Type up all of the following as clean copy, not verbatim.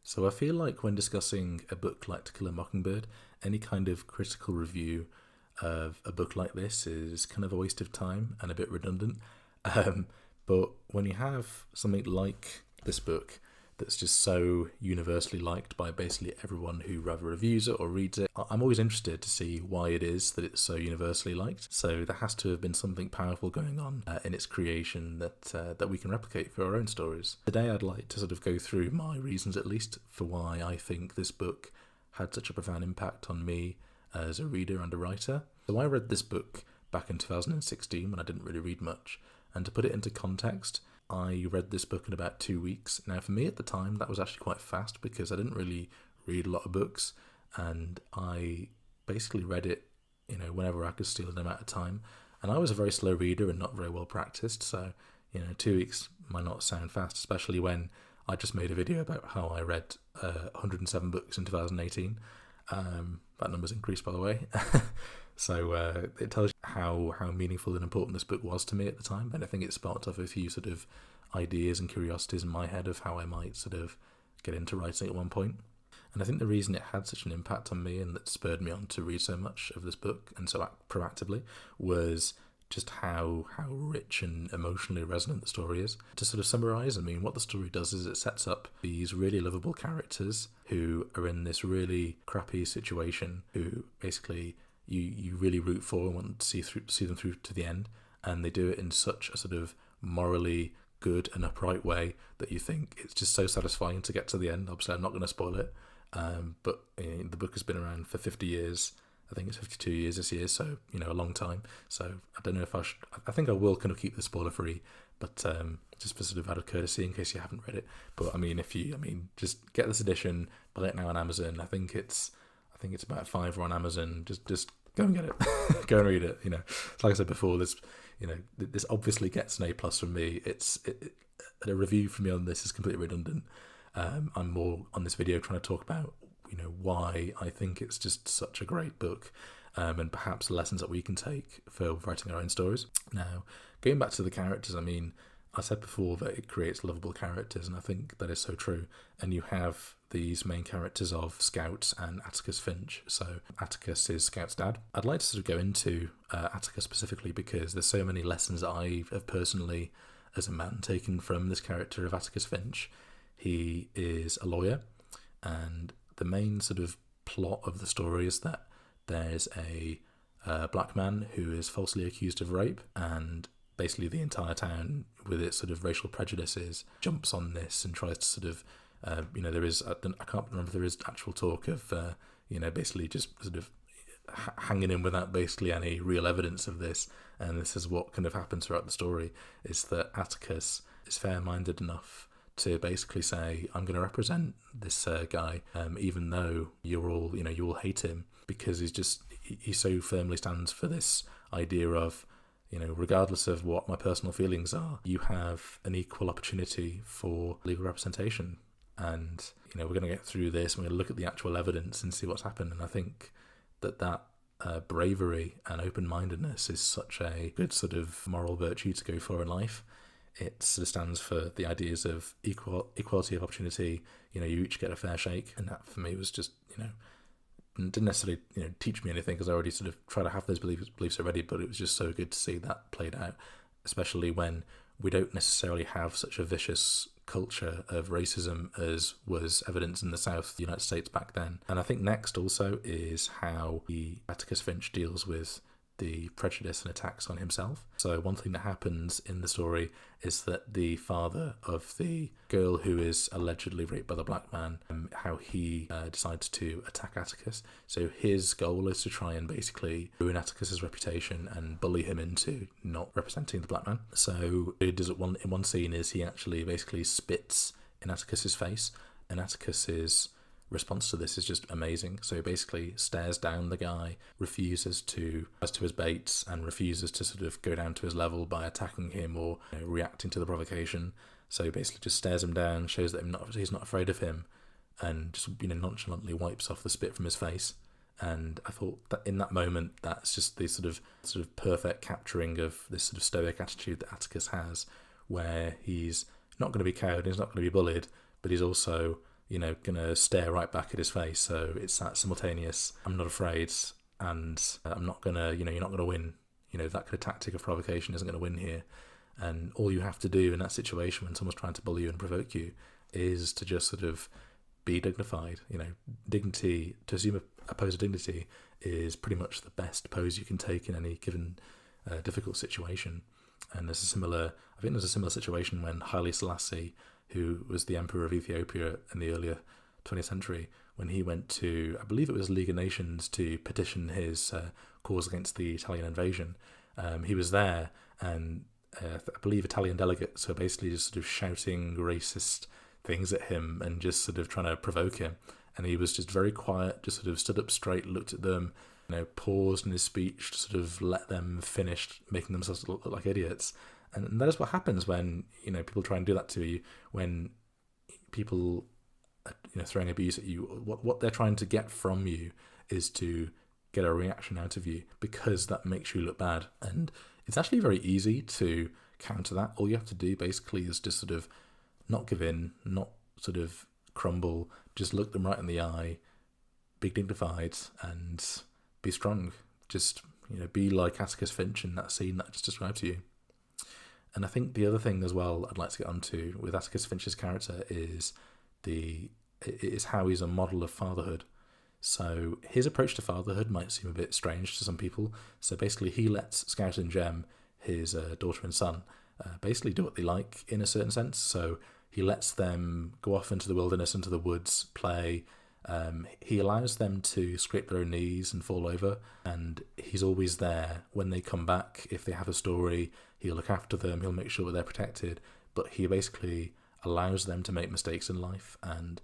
So I feel like when discussing a book like To Kill a Mockingbird, any kind of critical review of a book like this is kind of a waste of time and a bit redundant. Um, but when you have something like this book that's just so universally liked by basically everyone who either reviews it or reads it, I'm always interested to see why it is that it's so universally liked. So there has to have been something powerful going on in its creation that we can replicate for our own stories. Today I'd like to sort of go through my reasons, at least, for why I think this book had such a profound impact on me as a reader and a writer. So I read this book back in 2016 when I didn't really read much, and to put it into context, I read this book in about 2 weeks. Now, for me at the time, that was actually quite fast because I didn't really read a lot of books, and I basically read it, whenever I could steal an amount of time. And I was a very slow reader and not very well practiced, so 2 weeks might not sound fast, especially when I just made a video about how I read 107 books in 2018. That number's increased, by the way. So it tells you how meaningful and important this book was to me at the time, and I think it sparked off a few sort of ideas and curiosities in my head of how I might sort of get into writing at one point. And I think the reason it had such an impact on me and that spurred me on to read so much of this book and so proactively was just how rich and emotionally resonant the story is. To sort of summarise, what the story does is it sets up these really lovable characters who are in this really crappy situation, who basically you really root for and want to see them through to the end, and they do it in such a sort of morally good and upright way that you think it's just so satisfying to get to the end. Obviously, I'm not going to spoil it, but the book has been around for 50 years. I think it's 52 years this year, so a long time. So I don't know if I think I will kind of keep the spoiler free, but just for sort of out of courtesy in case you haven't read it. But if you just get this edition, buy it now on Amazon. I think it's about £5 on Amazon. Just go and get it. Go and read it. Like I said before, this obviously gets an A+ from me. A review from me on this is completely redundant. I'm more on this video trying to talk about why I think it's just such a great book, and perhaps lessons that we can take for writing our own stories. Now, going back to the characters, I said before that it creates lovable characters, and I think that is so true. And you have these main characters of Scout and Atticus Finch. So Atticus is Scout's dad. I'd like to sort of go into Atticus specifically because there's so many lessons that I have personally, as a man, taken from this character of Atticus Finch. He is a lawyer, and the main sort of plot of the story is that there's a black man who is falsely accused of rape, and basically the entire town, with its sort of racial prejudices, jumps on this and tries to sort of, there is, I can't remember if there is actual talk of, basically just sort of hanging in without basically any real evidence of this. And this is what kind of happens throughout the story, is that Atticus is fair-minded enough to basically say, I'm going to represent this guy, even though you all hate him, because he so firmly stands for this idea of, regardless of what my personal feelings are, you have an equal opportunity for legal representation. And, we're going to get through this, and we're going to look at the actual evidence and see what's happened. And I think that bravery and open-mindedness is such a good sort of moral virtue to go for in life. It sort of stands for the ideas of equality of opportunity. You each get a fair shake, and that for me was just, didn't necessarily teach me anything because I already sort of try to have those beliefs already, but it was just so good to see that played out, especially when we don't necessarily have such a vicious culture of racism as was evident in the South of the United States back then. And I think next also is how Atticus Finch deals with the prejudice and attacks on himself. So one thing that happens in the story is that the father of the girl who is allegedly raped by the black man, how he decides to attack Atticus. So his goal is to try and basically ruin Atticus's reputation and bully him into not representing the black man. So what he does in one scene is he actually basically spits in Atticus's face, and Atticus's response to this is just amazing. So he basically stares down the guy, refuses to rise to his baits, and refuses to sort of go down to his level by attacking him or reacting to the provocation. So he basically just stares him down, shows that he's not afraid of him, and just nonchalantly wipes off the spit from his face. And I thought that in that moment, that's just the sort of perfect capturing of this sort of stoic attitude that Atticus has, where he's not going to be cowed, he's not going to be bullied, but he's also gonna stare right back at his face. So it's that simultaneous, I'm not afraid, and I'm not gonna, you're not gonna win. That kind of tactic of provocation isn't gonna win here. And all you have to do in that situation when someone's trying to bully you and provoke you is to just sort of be dignified. Dignity, to assume a pose of dignity is pretty much the best pose you can take in any given difficult situation. And there's I think there's a similar situation when Haile Selassie, who was the emperor of Ethiopia in the earlier 20th century, when he went to, I believe it was League of Nations, to petition his cause against the Italian invasion. He was there, and I believe Italian delegates were basically just sort of shouting racist things at him and just sort of trying to provoke him. And he was just very quiet, just sort of stood up straight, looked at them, paused in his speech to sort of let them finish making themselves look like idiots. And that is what happens when, people try and do that to you, when people are, throwing abuse at you. What they're trying to get from you is to get a reaction out of you, because that makes you look bad. And it's actually very easy to counter that. All you have to do basically is just sort of not give in, not sort of crumble, just look them right in the eye, be dignified, and be strong. Just, be like Atticus Finch in that scene that I just described to you. And I think the other thing as well I'd like to get onto with Atticus Finch's character is how he's a model of fatherhood. So his approach to fatherhood might seem a bit strange to some people. So basically he lets Scout and Jem, his daughter and son, basically do what they like in a certain sense. So he lets them go off into the wilderness, into the woods, play. He allows them to scrape their own knees and fall over, and he's always there when they come back. If they have a story, he'll look after them, he'll make sure they're protected, but he basically allows them to make mistakes in life and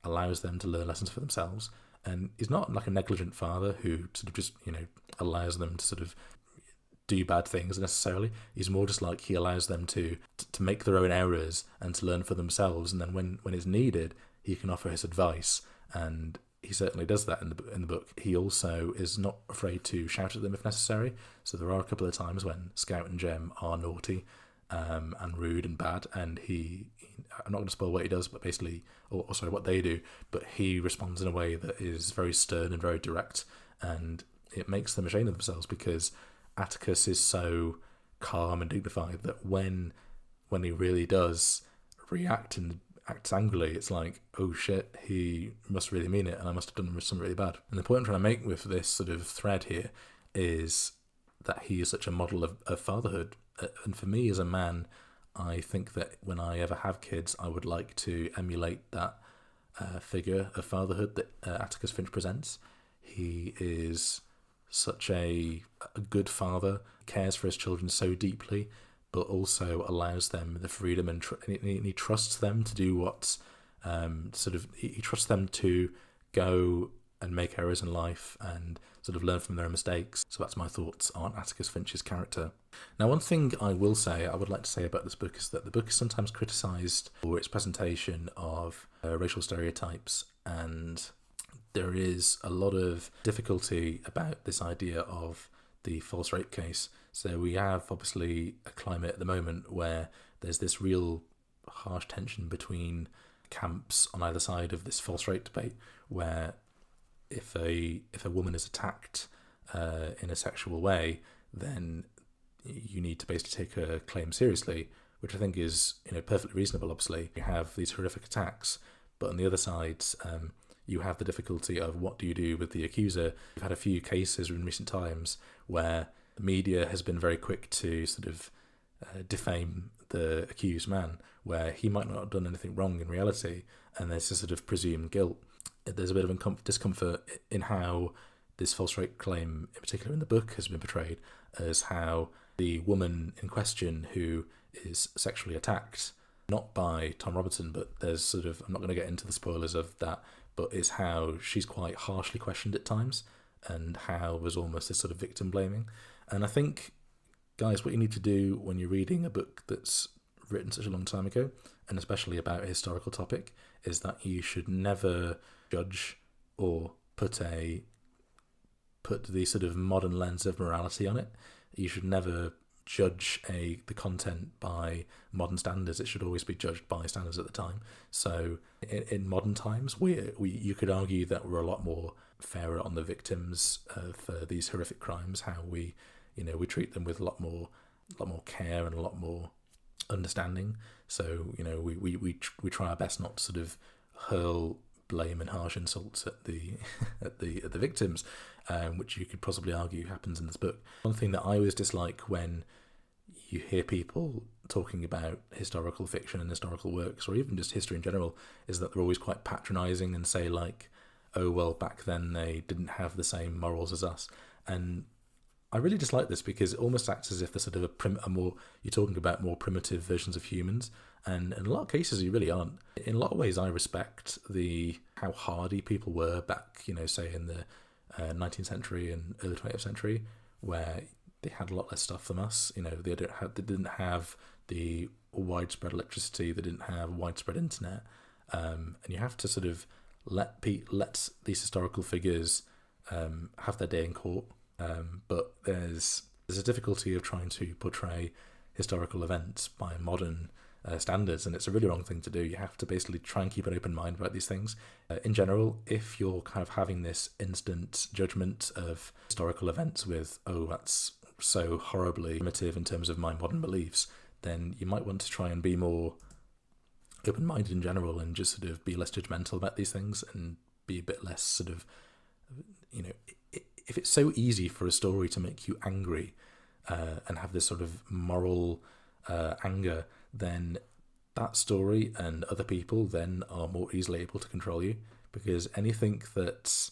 allows them to learn lessons for themselves. And he's not like a negligent father who sort of just, allows them to sort of do bad things necessarily. He's more just like he allows them to make their own errors and to learn for themselves, and then when it's needed, he can offer his advice. And he certainly does that in the book. He also is not afraid to shout at them if necessary. So there are a couple of times when Scout and Jem are naughty and rude and bad, and I'm not going to spoil what he does, but basically, or sorry, what they do, but he responds in a way that is very stern and very direct, and it makes them ashamed of themselves, because Atticus is so calm and dignified that when he really does react and acts angrily, it's like, oh shit, he must really mean it, and I must have done something really bad. And the point I'm trying to make with this sort of thread here is that he is such a model of fatherhood. And for me as a man, I think that when I ever have kids, I would like to emulate that figure of fatherhood that Atticus Finch presents. He is such a good father, cares for his children so deeply, but also allows them the freedom and he trusts them to do what's he trusts them to go and make errors in life and sort of learn from their own mistakes. So that's my thoughts on Atticus Finch's character. Now, one thing I would like to say about this book is that the book is sometimes criticised for its presentation of racial stereotypes, and there is a lot of difficulty about this idea of the false rape case. So we have obviously a climate at the moment where there's this real harsh tension between camps on either side of this false rape debate, where if a woman is attacked in a sexual way, then you need to basically take her claim seriously, which I think is perfectly reasonable. Obviously, you have these horrific attacks, but on the other side, you have the difficulty of what do you do with the accuser. We've had a few cases in recent times where the media has been very quick to sort of defame the accused man, where he might not have done anything wrong in reality, and there's a sort of presumed guilt. There's a bit of discomfort in how this false rape claim, in particular in the book, has been portrayed, as how the woman in question who is sexually attacked, not by Tom Robertson, but there's sort of, I'm not going to get into the spoilers of that, but it's how she's quite harshly questioned at times, and how there's almost this sort of victim blaming. And I think, guys, what you need to do when you're reading a book that's written such a long time ago, and especially about a historical topic, is that you should never judge or put the sort of modern lens of morality on it. You should never judge the content by modern standards. It should always be judged by standards at the time. So in modern times, you could argue that we're a lot more fairer on the victims for these horrific crimes. How we treat them with a lot more care and a lot more understanding. So we try our best not to sort of hurl blame and harsh insults at the at the victims, which you could possibly argue happens in this book. One thing that I always dislike when you hear people talking about historical fiction and historical works, or even just history in general, is that they're always quite patronising and say like, oh well, back then they didn't have the same morals as us. And I really dislike this because it almost acts as if they're sort of you're talking about more primitive versions of humans, and in a lot of cases you really aren't. In a lot of ways, I respect how hardy people were back, say in the 19th century and early 20th century, where they had a lot less stuff than us. They didn't have the widespread electricity, they didn't have widespread internet, and you have to sort of let these historical figures have their day in court. But there's a difficulty of trying to portray historical events by modern standards, and it's a really wrong thing to do. You have to basically try and keep an open mind about these things. In general, if you're kind of having this instant judgment of historical events with, oh, that's so horribly primitive in terms of my modern beliefs, then you might want to try and be more open-minded in general and just sort of be less judgmental about these things and be a bit less sort of, if it's so easy for a story to make you angry and have this sort of moral anger, then that story and other people then are more easily able to control you, because anything that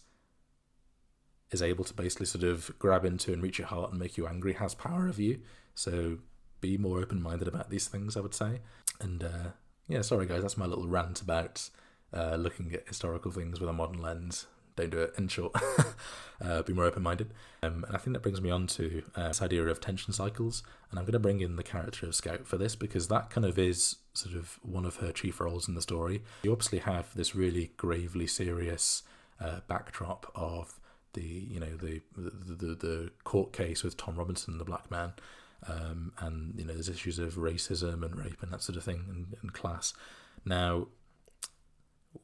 is able to basically sort of grab into and reach your heart and make you angry has power over you. So be more open-minded about these things, I would say. And sorry guys, that's my little rant about looking at historical things with a modern lens. Don't do it, in short. Be more open-minded. And I think that brings me on to this idea of tension cycles. And I'm going to bring in the character of Scout for this, because that kind of is sort of one of her chief roles in the story. You obviously have this really gravely serious backdrop of the court case with Tom Robinson, the black man. And there's issues of racism and rape and that sort of thing, and class. Now,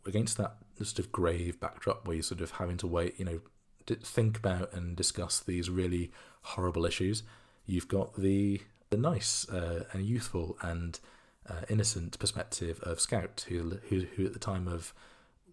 against that sort of grave backdrop where you're sort of having to wait, think about and discuss these really horrible issues, you've got the nice and youthful and innocent perspective of Scout, who at the time of,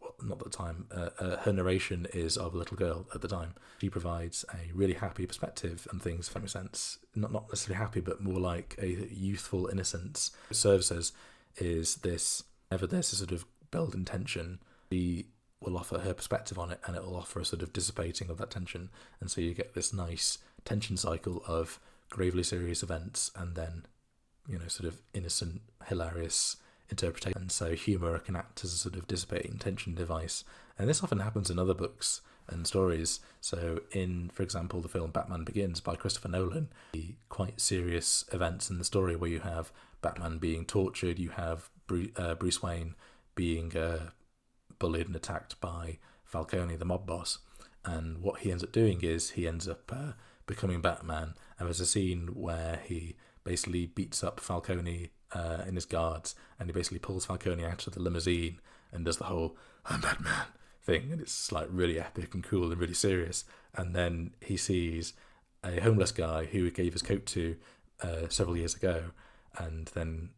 well, not at the time, her narration is of a little girl at the time. She provides a really happy perspective and things, if that makes sense. Not necessarily happy, but more like a youthful innocence. What serves as is this, whenever there's a sort of build in tension, she will offer her perspective on it, and it will offer a sort of dissipating of that tension, and so you get this nice tension cycle of gravely serious events and then sort of innocent, hilarious interpretation. And so humour can act as a sort of dissipating tension device, and this often happens in other books and stories. So in, for example, the film Batman Begins by Christopher Nolan, the quite serious events in the story where you have Batman being tortured, you have Bruce Wayne being bullied and attacked by Falcone, the mob boss, and what he ends up doing is he ends up becoming Batman. And there's a scene where he basically beats up Falcone in his guards, and he basically pulls Falcone out of the limousine and does the whole "I'm Batman" thing, and it's like really epic and cool and really serious. And then he sees a homeless guy who he gave his coat to several years ago, and then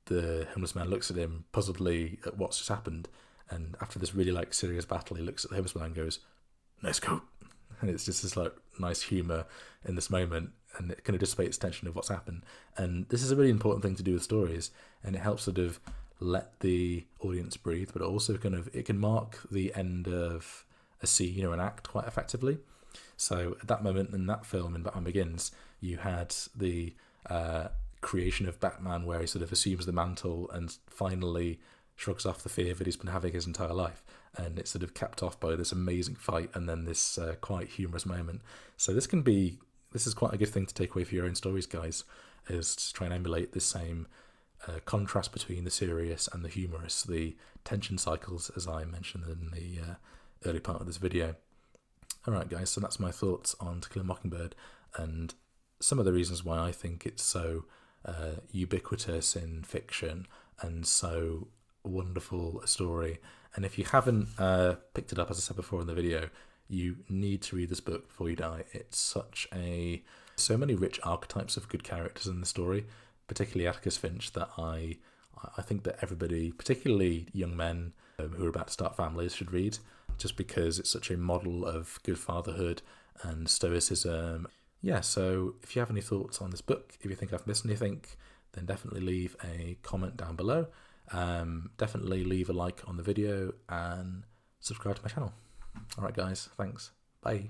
the homeless man looks at him puzzledly at what's just happened, and after this really like serious battle, he looks at the homeless man and goes, "Nice coat." And it's just this like nice humour in this moment, and it kind of dissipates tension of what's happened. And this is a really important thing to do with stories, and it helps sort of let the audience breathe, but also it can mark the end of a scene or an act quite effectively. So at that moment in that film, in Batman Begins, you had the creation of Batman where he sort of assumes the mantle and finally shrugs off the fear that he's been having his entire life, and it's sort of capped off by this amazing fight and then this quite humorous moment. So this is quite a good thing to take away for your own stories, guys, is to try and emulate this same contrast between the serious and the humorous, the tension cycles, as I mentioned in the early part of this video. Alright guys, so that's my thoughts on To Kill a Mockingbird, and some of the reasons why I think it's so ubiquitous in fiction and so wonderful a story. And if you haven't picked it up, as I said before in the video, you need to read this book before you die. It's so many rich archetypes of good characters in the story, particularly Atticus Finch, that I think that everybody, particularly young men who are about to start families, should read, just because it's such a model of good fatherhood and stoicism. Yeah, so if you have any thoughts on this book, if you think I've missed anything, then definitely leave a comment down below. Definitely leave a like on the video and subscribe to my channel. Alright guys, thanks. Bye.